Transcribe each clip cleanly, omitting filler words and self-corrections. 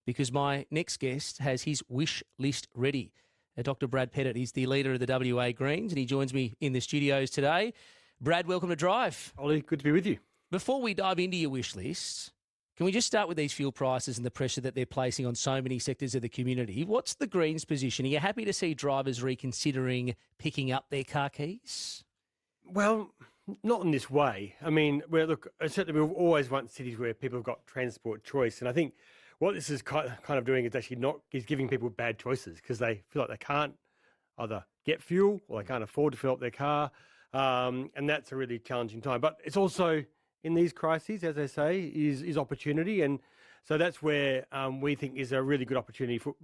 because my next guest has his wish list ready. Dr. Brad Pettit, he's the leader of the WA Greens, and he joins me in the studios today. Brad, welcome to Drive. Oli, good to be with you. Before we dive into your wish list, can we just start with these fuel prices and the pressure that they're placing on so many sectors of the community? What's the Greens' position? Are you happy to see drivers reconsidering picking up their car keys? Well, not in this way. I mean, certainly we've always wanted cities where people have got transport choice. And I think what this is kind of doing is actually is giving people bad choices because they feel like they can't either get fuel or they can't afford to fill up their car. And that's a really challenging time. But it's also, in these crises, as I say, is opportunity. And so that's where we think is a really good opportunity for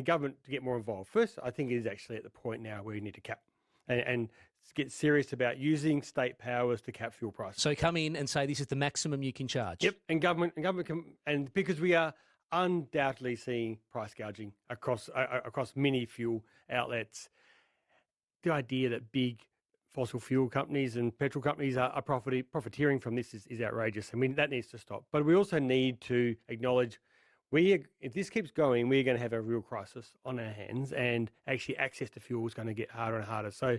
government to get more involved. First, I think it is actually at the point now where we need to cap and get serious about using state powers to cap fuel prices. So come in and say this is the maximum you can charge. Yep, and government can, and because we are undoubtedly seeing price gouging across many fuel outlets, the idea that big fossil fuel companies and petrol companies are profiteering from this is outrageous. I mean, that needs to stop. But we also need to acknowledge if this keeps going, we're going to have a real crisis on our hands, and actually access to fuel is going to get harder and harder. So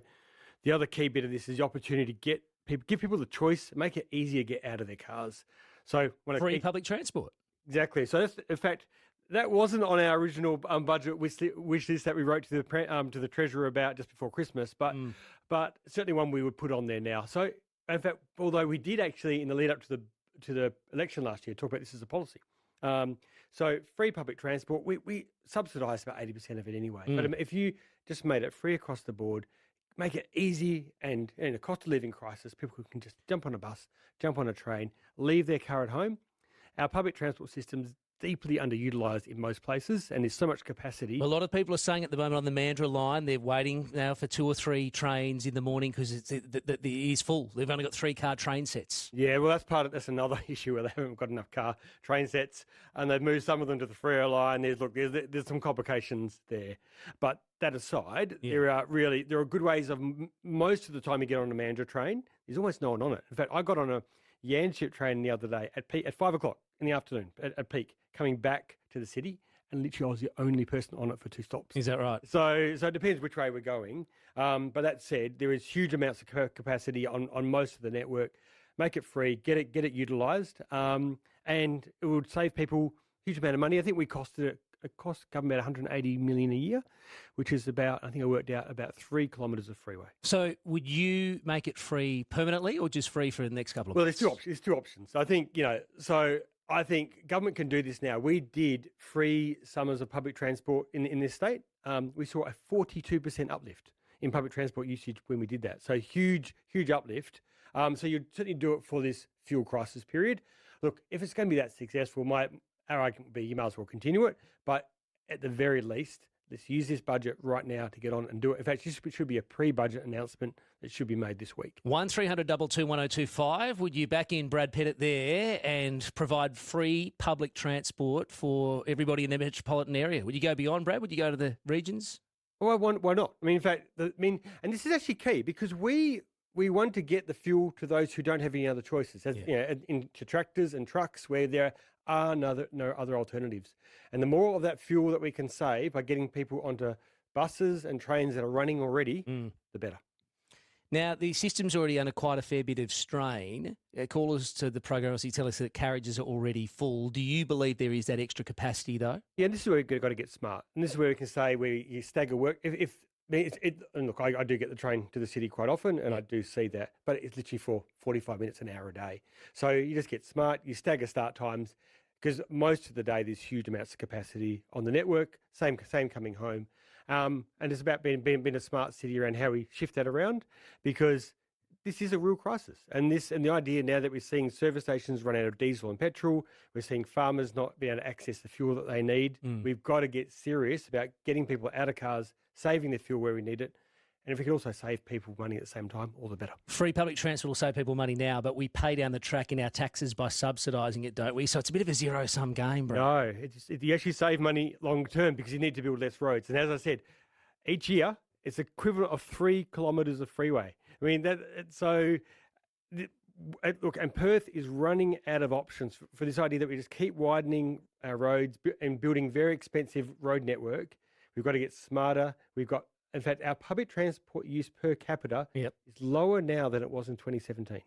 the other key bit of this is the opportunity to give people the choice, make it easier to get out of their cars. So free public transport. Exactly. So that's, in fact, that wasn't on our original budget wish list that we wrote to the Treasurer about just before Christmas, but certainly one we would put on there now. So in fact, although we did actually in the lead up to the election last year talk about this as a policy. So free public transport, we subsidise about 80% of it anyway. But if you just made it free across the board, make it easy, and in a cost of living crisis, people can just jump on a bus, jump on a train, leave their car at home. Our public transport system's deeply underutilised in most places, and there's so much capacity. A lot of people are saying at the moment on the Mandurah line, they're waiting now for 2 or 3 trains in the morning because it is full. They've only got 3-car train sets. Yeah, well, that's another issue where they haven't got enough train sets, and they've moved some of them to the Freo line. There's some complications there. But that aside, there are good ways of most of the time you get on a Mandurah train, there's almost no one on it. In fact, I got on a Yanship train the other day at 5 o'clock in the afternoon at peak, coming back to the city, and literally I was the only person on it for 2 stops. Is that right? So it depends which way we're going. But that said, there is huge amounts of capacity on most of the network. Make it free, get it utilised, and it would save people a huge amount of money. I think it cost government about $180 million a year, which is about, I think I worked out, about 3 kilometres of freeway. So would you make it free permanently or just free for the next couple of months? Well, there's two options. I think, I think government can do this now. We did free summers of public transport in this state. We saw a 42% uplift in public transport usage when we did that. So huge uplift. So you'd certainly do it for this fuel crisis period. Look, if it's going to be that successful, our argument would be you might as well continue it. But at the very least, let's use this budget right now to get on and do it. In fact, this should be a pre-budget announcement that should be made this week. 1300 222 1025. Would you back in Brad Pettit there and provide free public transport for everybody in the metropolitan area? Would you go beyond, Brad? Would you go to the regions? Well, why not? I mean, in fact, and this is actually key because we want to get the fuel to those who don't have any other choices, into tractors and trucks where there are no other alternatives. And the more of that fuel that we can save by getting people onto buses and trains that are running already, the better. Now, the system's already under quite a fair bit of strain. Callers to the program obviously tell us that carriages are already full. Do you believe there is that extra capacity, though? Yeah, this is where we've got to get smart. And this is where we can say you stagger work. And look, I do get the train to the city quite often, and I do see that, but it's literally for 45 minutes, an hour a day. So you just get smart, you stagger start times, because most of the day there's huge amounts of capacity on the network, same coming home. And it's about being a smart city around how we shift that around, because this is a real crisis. And the idea now that we're seeing service stations run out of diesel and petrol, we're seeing farmers not be able to access the fuel that they need. We've got to get serious about getting people out of cars, saving the fuel where we need it. And if we can also save people money at the same time, all the better. Free public transport will save people money now, but we pay down the track in our taxes by subsidising it, don't we? So it's a bit of a zero-sum game, bro. No, you actually save money long term because you need to build less roads. And as I said, each year it's equivalent of 3 kilometres of freeway. I mean, Look, and Perth is running out of options for this idea that we just keep widening our roads and building very expensive road network. We've got to get smarter. In fact, our public transport use per capita Yep. is lower now than it was in 2017.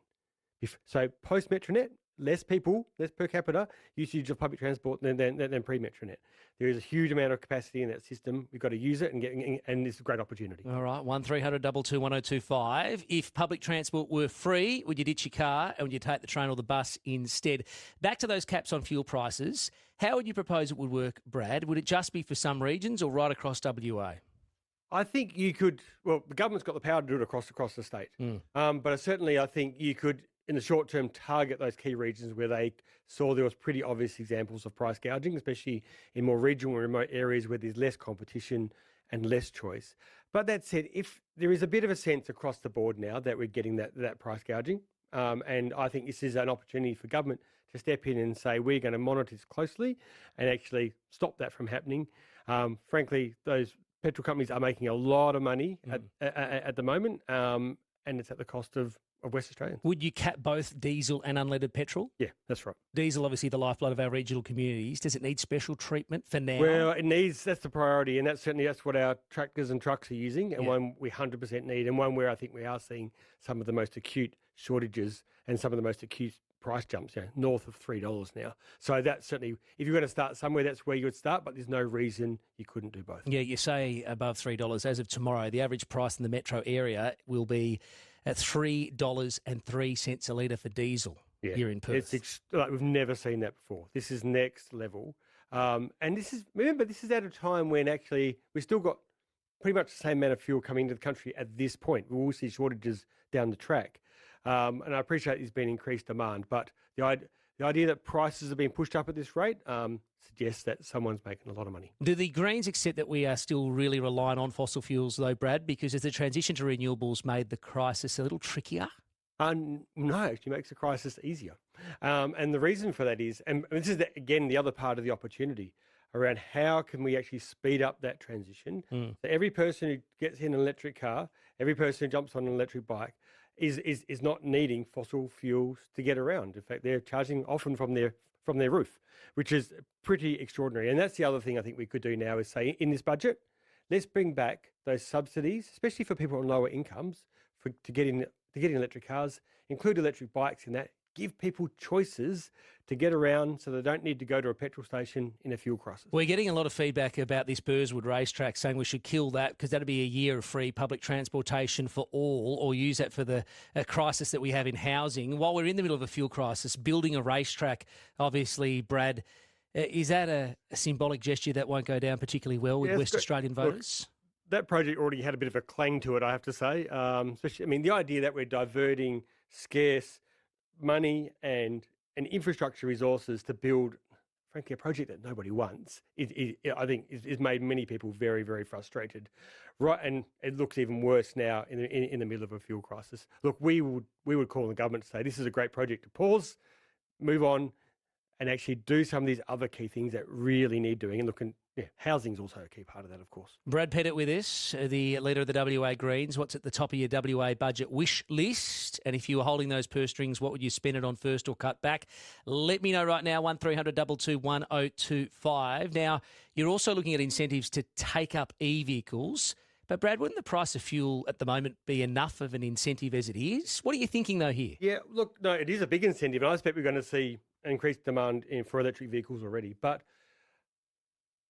So post-Metronet, less people, less per capita usage of public transport than pre-Metronet. There is a huge amount of capacity in that system. We've got to use it and it's a great opportunity. All right, 1300 222 1025. If public transport were free, would you ditch your car and would you take the train or the bus instead? Back to those caps on fuel prices. How would you propose it would work, Brad? Would it just be for some regions or right across WA? I think you could. Well, the government's got the power to do it across the state. But certainly, I think you could, in the short term, target those key regions where they saw there was pretty obvious examples of price gouging, especially in more regional and remote areas where there's less competition and less choice. But that said, if there is a bit of a sense across the board now that we're getting that price gouging, and I think this is an opportunity for government to step in and say we're going to monitor this closely and actually stop that from happening. Frankly, those petrol companies are making a lot of money at the moment, and it's at the cost of West Australians. Would you cap both diesel and unleaded petrol? Yeah, that's right. Diesel, obviously the lifeblood of our regional communities. Does it need special treatment for now? Well, that's the priority, and that's what our tractors and trucks are using, and one we 100% need, and one where I think we are seeing some of the most acute shortages and some of the most acute price jumps, north of $3 now. So that's certainly, if you're going to start somewhere, that's where you would start, but there's no reason you couldn't do both. Yeah, you say above $3. As of tomorrow, the average price in the metro area will be at $3.03 a litre for diesel here in Perth. It's we've never seen that before. This is next level. And this is at a time when actually we've still got pretty much the same amount of fuel coming into the country at this point. We will see shortages down the track. And I appreciate there's been increased demand, but the idea that prices are being pushed up at this rate suggests that someone's making a lot of money. Do the Greens accept that we are still really reliant on fossil fuels, though, Brad? Because has the transition to renewables made the crisis a little trickier? No, actually makes the crisis easier. And the reason for that is, and this is, again, the other part of the opportunity around how can we actually speed up that transition. So every person who gets in an electric car, every person who jumps on an electric bike is not needing fossil fuels to get around. In fact, they're charging often from their roof, which is pretty extraordinary. And that's the other thing I think we could do now is say in this budget, let's bring back those subsidies, especially for people on lower incomes, to get in electric cars, include electric bikes in that, give people choices to get around so they don't need to go to a petrol station in a fuel crisis. We're getting a lot of feedback about this Burswood racetrack saying we should kill that because that'd be a year of free public transportation for all, or use that for the crisis that we have in housing. While we're in the middle of a fuel crisis, building a racetrack, obviously, Brad, is that a symbolic gesture that won't go down particularly well with West Australian voters? Look, that project already had a bit of a clang to it, I have to say. Especially, the idea that we're diverting scarce money and infrastructure resources to build, frankly, a project that nobody wants, I think is made many people very, very frustrated. Right, and it looks even worse now in the middle of a fuel crisis. Look, we would call on the government to say this is a great project to pause, move on, and actually do some of these other key things that really need doing. And housing is also a key part of that, of course. Brad Pettit with us, the leader of the WA Greens. What's at the top of your WA budget wish list? And if you were holding those purse strings, what would you spend it on first or cut back? Let me know right now, 1300 222 1025. Now, you're also looking at incentives to take up e-vehicles. But, Brad, wouldn't the price of fuel at the moment be enough of an incentive as it is? What are you thinking, though, here? Yeah, look, no, it is a big incentive. And I expect we're going to see increased demand for electric vehicles already. But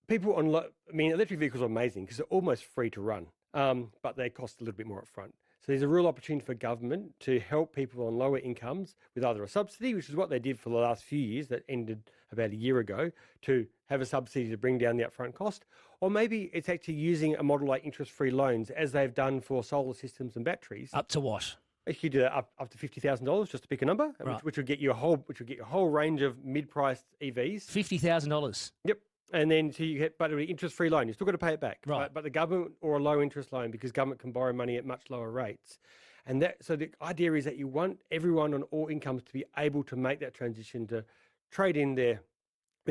people electric vehicles are amazing because they're almost free to run, but they cost a little bit more up front. So there's a real opportunity for government to help people on lower incomes with either a subsidy, which is what they did for the last few years that ended about a year ago, to have a subsidy to bring down the upfront cost. Or maybe it's actually using a model like interest-free loans, as they've done for solar systems and batteries. Up to what? You could do that up to $50,000, just to pick a number, right, which would get you a whole range of mid-priced EVs. $50,000. Yep. And then but it'll be interest-free loan. You've still got to pay it back. Right. But the government, or a low-interest loan, because government can borrow money at much lower rates. And so the idea is that you want everyone on all incomes to be able to make that transition to trade in their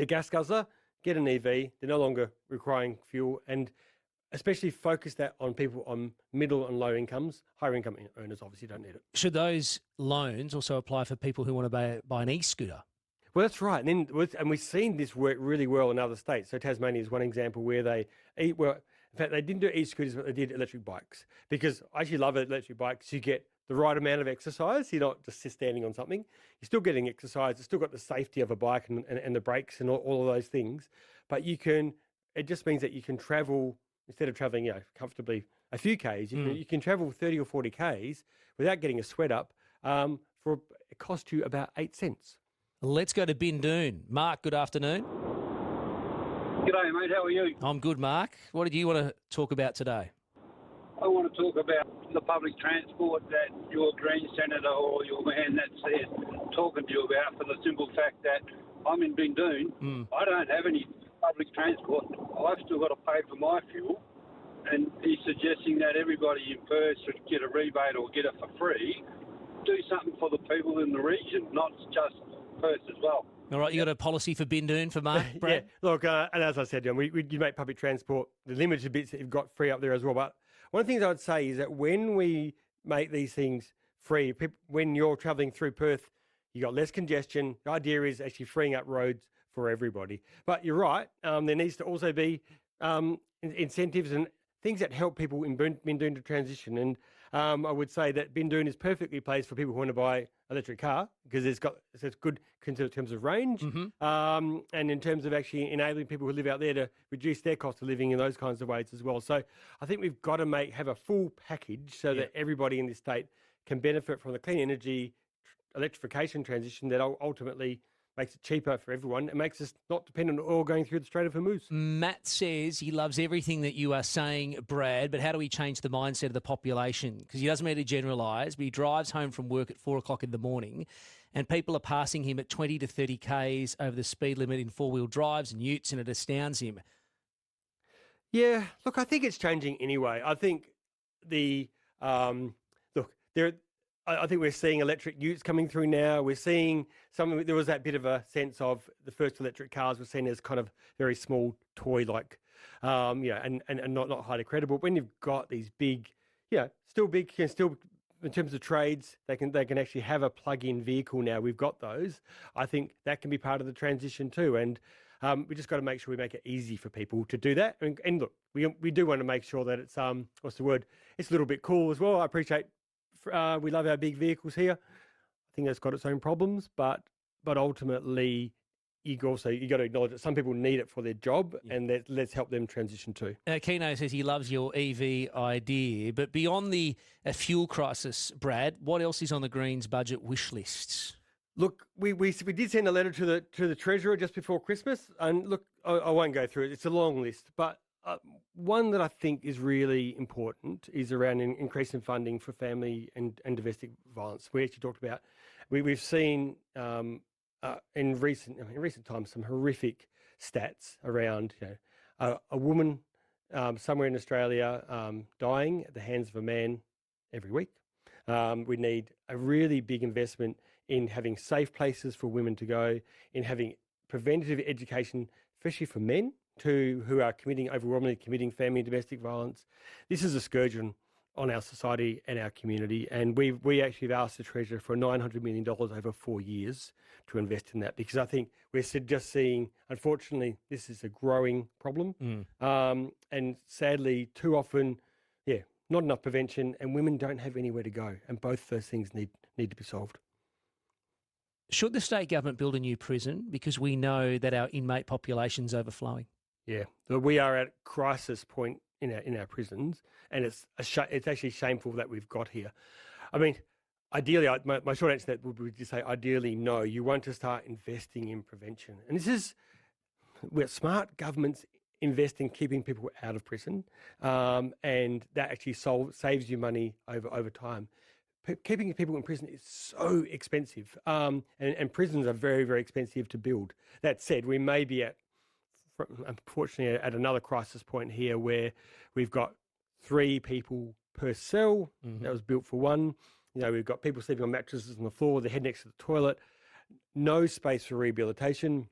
gas guzzler, get an EV. They're no longer requiring fuel. And especially focus that on people on middle and low incomes. Higher income earners obviously don't need it. Should those loans also apply for people who want to buy an e-scooter? Well, that's right. And we've seen this work really well in other states. So Tasmania is one example where in fact, they didn't do e-scooters, but they did electric bikes, because I actually love electric bikes. You get the right amount of exercise. You're not just standing on something. You're still getting exercise. It's still got the safety of a bike and the brakes and all of those things. But it just means that you can travel, instead of traveling, comfortably a few Ks, you can travel 30 or 40 Ks without getting a sweat up for it costs you about 8 cents. Let's go to Bindoon. Mark, good afternoon. G'day, mate. How are you? I'm good, Mark. What did you want to talk about today? I want to talk about the public transport that your Green Senator or your man that's there talking to you about, for the simple fact that I'm in Bindoon. I don't have any public transport. I've still got to pay for my fuel. And he's suggesting that everybody in Perth should get a rebate or get it for free. Do something for the people in the region, not just Perth as well. All right, you got a policy for Bindoon for Mark, Brad? Yeah, look, and as I said, John, you make public transport, the limited bits that you've got free up there as well. But one of the things I would say is that when we make these things free, when you're travelling through Perth, you got less congestion. The idea is actually freeing up roads for everybody. But you're right, there needs to also be incentives and things that help people in Bindoon to transition. And I would say that Bindoon is perfectly placed for people who want to buy electric car, because it's good in terms of range, and in terms of actually enabling people who live out there to reduce their cost of living in those kinds of ways as well. So I think we've got to have a full package so that everybody in this state can benefit from the clean energy electrification transition that ultimately makes it cheaper for everyone. It makes us not dependent on oil going through the Strait of Hormuz. Matt says he loves everything that you are saying, Brad, but how do we change the mindset of the population? Because he doesn't mean to generalise, but he drives home from work at 4 o'clock in the morning and people are passing him at 20 to 30 Ks over the speed limit in four-wheel drives and utes, and it astounds him. Yeah, look, I think it's changing anyway. I think I think we're seeing electric utes coming through now. We're seeing there was that bit of a sense of the first electric cars were seen as kind of very small toy-like, and not highly credible. When you've got these big, still big, still in terms of trades, they can actually have a plug-in vehicle now. We've got those. I think that can be part of the transition too. And we just got to make sure we make it easy for people to do that. And look, we do want to make sure that it's what's the word? It's a little bit cool as well. I appreciate. We love our big vehicles here. I think that's got its own problems, but ultimately, you got to acknowledge that some people need it for their job, and let's help them transition too. Keno says he loves your EV idea, but beyond the fuel crisis, Brad, what else is on the Greens budget wish lists? Look, we did send a letter to the Treasurer just before Christmas, and look, I won't go through it. It's a long list, but one that I think is really important is around increasing funding for family and domestic violence. We actually talked about, we've seen in recent times some horrific stats around a woman somewhere in Australia dying at the hands of a man every week. We need a really big investment in having safe places for women to go, in having preventative education, especially for men who are overwhelmingly committing family and domestic violence. This is a scourge on our society and our community, and we actually have asked the Treasurer for $900 million over 4 years to invest in that, because I think we're just seeing, unfortunately, this is a growing problem, and sadly, too often, not enough prevention, and women don't have anywhere to go, and both those things need to be solved. Should the state government build a new prison, because we know that our inmate population's overflowing? Yeah, we are at crisis point in our prisons, and it's actually shameful that we've got here. I mean, ideally, my short answer to that would be to say, ideally, no. You want to start investing in prevention, and this is where smart governments invest in keeping people out of prison, and that actually saves you money over time. Keeping people in prison is so expensive, and prisons are very, very expensive to build. That said, we may be unfortunately at another crisis point here where we've got 3 people per cell that was built for one. We've got people sleeping on mattresses on the floor, their head next to the toilet, no space for rehabilitation.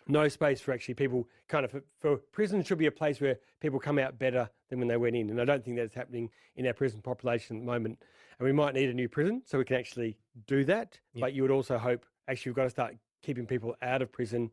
No space for actually people for prison should be a place where people come out better than when they went in. And I don't think that's happening in our prison population at the moment. And we might need a new prison so we can actually do that. Yep. But you would also hope, actually, we've got to start keeping people out of prison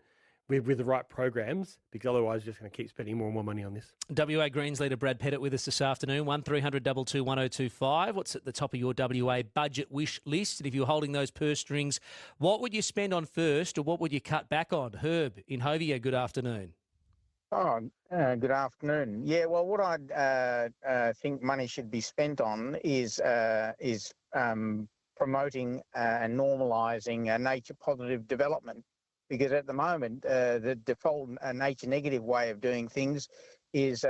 with the right programs, because otherwise we're just going to keep spending more and more money on this. WA Greens leader Brad Pettit with us this afternoon. 1300 22 1025. What's at the top of your WA budget wish list? And if you're holding those purse strings, what would you spend on first, or what would you cut back on? Herb in Hovia, good afternoon. Good afternoon. Yeah, well, what I think money should be spent on is promoting and normalising nature positive development. Because at the moment, the default nature negative way of doing things is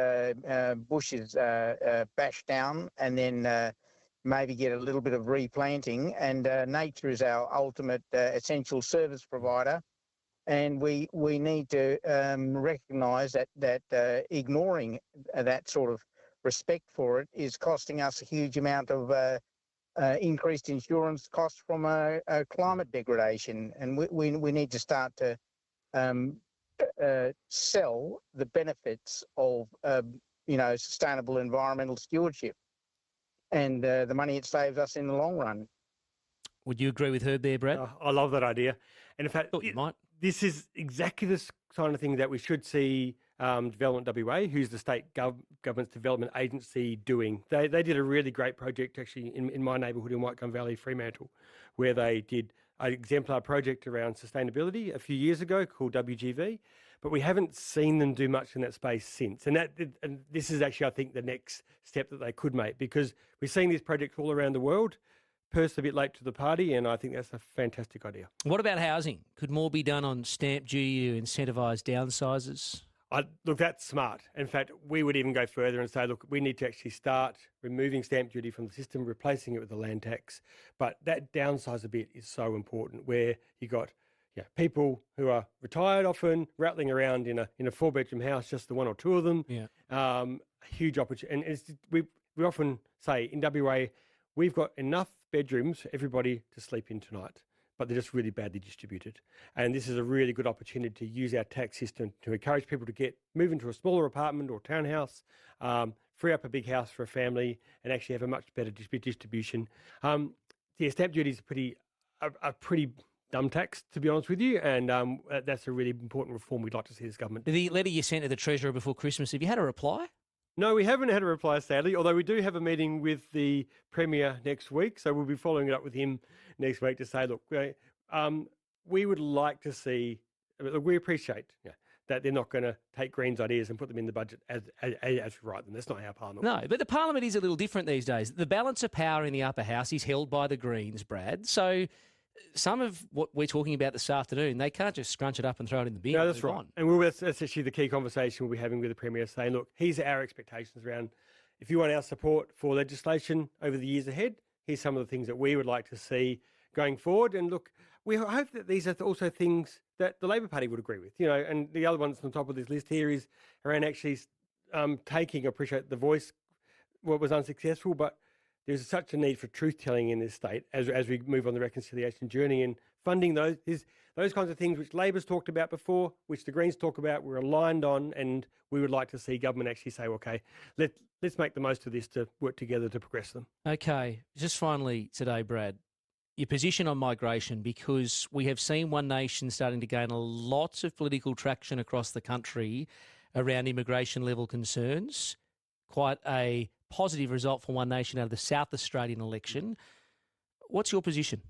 bushes bashed down and then maybe get a little bit of replanting. And nature is our ultimate essential service provider. And we need to recognise that ignoring that sort of respect for it is costing us a huge amount of increased insurance costs from a climate degradation, and we need to start to sell the benefits of sustainable environmental stewardship and the money it saves us in the long run. Would you agree with Herb there, Brad? I love that idea. And in fact, Thought you might. This is exactly the kind of thing that we should see Development WA, who's the state government's development agency, doing. They did a really great project actually in my neighbourhood in Whitecomb Valley, Fremantle, where they did an exemplar project around sustainability a few years ago called WGV, but we haven't seen them do much in that space since. And this is actually, I think, the next step that they could make, because we're seeing these projects all around the world. Perth's a bit late to the party, and I think that's a fantastic idea. What about housing? Could more be done on stamp duty to incentivise downsizes? Look, that's smart. In fact, we would even go further and say, look, we need to actually start removing stamp duty from the system, replacing it with a land tax. But that downsize a bit is so important, where you got people who are retired often rattling around in a 4-bedroom house, just the one or two of them. Yeah. Huge opportunity. And we often say in WA, we've got enough bedrooms for everybody to sleep in tonight, but they're just really badly distributed. And this is a really good opportunity to use our tax system to encourage people to move into a smaller apartment or townhouse, free up a big house for a family, and actually have a much better distribution. Stamp duty is a pretty dumb tax, to be honest with you, and that's a really important reform we'd like to see this government. The letter you sent to the Treasurer before Christmas, have you had a reply? No, we haven't had a reply, sadly, although we do have a meeting with the Premier next week, so we'll be following it up with him next week to say, look, we would like to see, we appreciate that they're not going to take Greens ideas and put them in the budget as we write them. That's not how Parliament works. No, but the Parliament is a little different these days. The balance of power in the upper house is held by the Greens, Brad, so some of what we're talking about this afternoon, they can't just scrunch it up and throw it in the bin. No, that's right. And that's actually the key conversation we'll be having with the Premier, saying, look, here's our expectations around, if you want our support for legislation over the years ahead, here's some of the things that we would like to see going forward. And look, we hope that these are also things that the Labor Party would agree with, and the other ones on top of this list here is around actually appreciate the Voice, what was unsuccessful, but there's such a need for truth-telling in this state as we move on the reconciliation journey, and funding those kinds of things which Labor's talked about before, which the Greens talk about, we're aligned on, and we would like to see government actually say, okay, let's make the most of this to work together to progress them. Okay, just finally today, Brad, your position on migration, because we have seen One Nation starting to gain a lot of political traction across the country around immigration level concerns. Quite a positive result for One Nation out of the South Australian election. What's your position?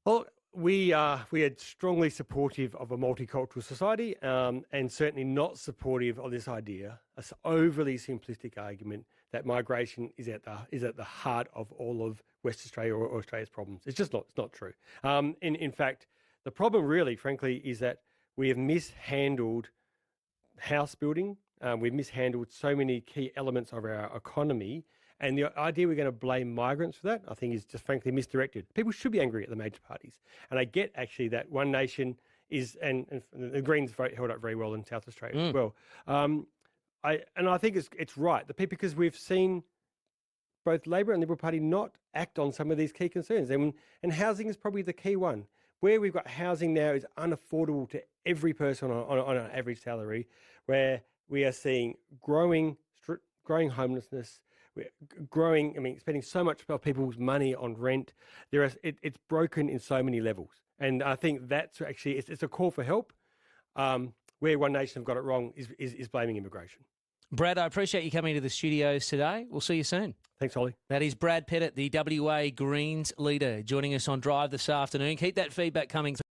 Well, we are strongly supportive of a multicultural society, and certainly not supportive of this idea, this overly simplistic argument that migration is at the heart of all of West Australia or Australia's problems. It's just not. It's not true. In fact, the problem really, frankly, is that we have mishandled house building. We've mishandled so many key elements of our economy, and the idea we're going to blame migrants for that, I think, is just frankly misdirected. People should be angry at the major parties, and I get actually that One Nation is, and the Greens held up very well in South Australia as well. I think it's right because we've seen both Labor and Liberal Party not act on some of these key concerns, and housing is probably the key one. where we've got housing now is unaffordable to every person on an average salary, where we are seeing growing homelessness, growing, spending so much of people's money on rent. It's broken in so many levels. And I think that's actually, it's a call for help. Where One Nation have got it wrong is blaming immigration. Brad, I appreciate you coming to the studios today. We'll see you soon. Thanks, Ollie. That is Brad Pettit, the WA Greens leader, joining us on Drive this afternoon. Keep that feedback coming through.